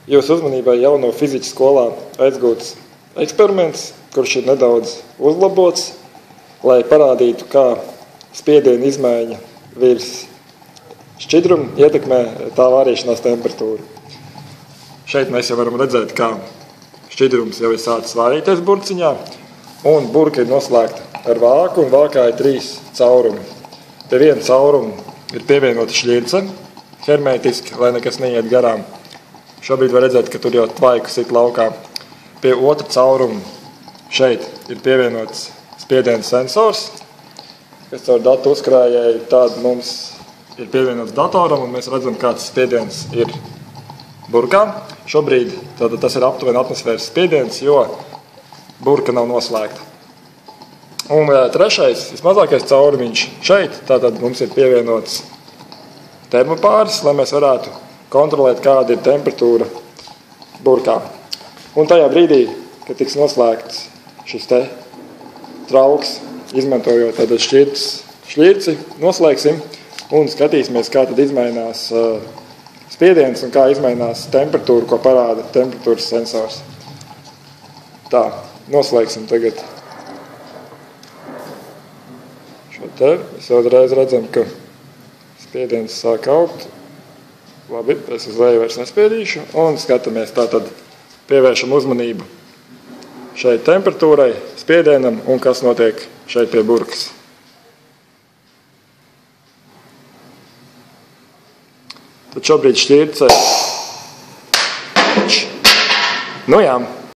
Jūsu uzmanībai jauno fizikas skolā aizgūts eksperiments, kurš ir nedaudz uzlabots, lai parādītu, kā spiediena izmaiņa virs šķidruma ietekmē tā vārīšanās temperatūru. Šeit mēs jau varam redzēt, kā šķidrums jau ir sācis vārīties burciņā, un burka ir noslēgta ar vāku, un vākā ir 3 caurumi. Pie viena cauruma ir pievienota šļirce, hermētiski, lai nekas neiet garām. Šobrīd var redzēt, ka tur jau tvaiku sit laukā. Pie otra cauruma šeit ir pievienots spiediena sensors, kas caur datu uzkrājēju tādu mums ir pievienots datoram, un mēs redzam, kāds spiediens ir burkā. Šobrīd tas ir aptuveni atmosfēras spiediens, jo burka nav noslēgta. Un trešais, vismazākais caurumiņš šeit, tātad mums ir pievienots termopāris, lai mēs varētu kontrolēt, kāda ir temperatūra burkā. Un tajā brīdī, kad tiks noslēgts šis te trauks, izmantojot tātad šļirci, noslēgsim un skatīsimies, kā tad izmainās spiediens un kā izmainās temperatūra, ko parāda temperatūras sensors. Tā, noslēgsim tagad šo te. Mēs uzreiz redzam, ka spiediens sāk augt. Labi, es uz leju vairs nespiedīšu. Un skatāmies, tātad pievēršam uzmanību šeit temperatūrai, spiedienam un kas notiek šeit pie burkas. Tad šobrīd šķirce. Nu jā.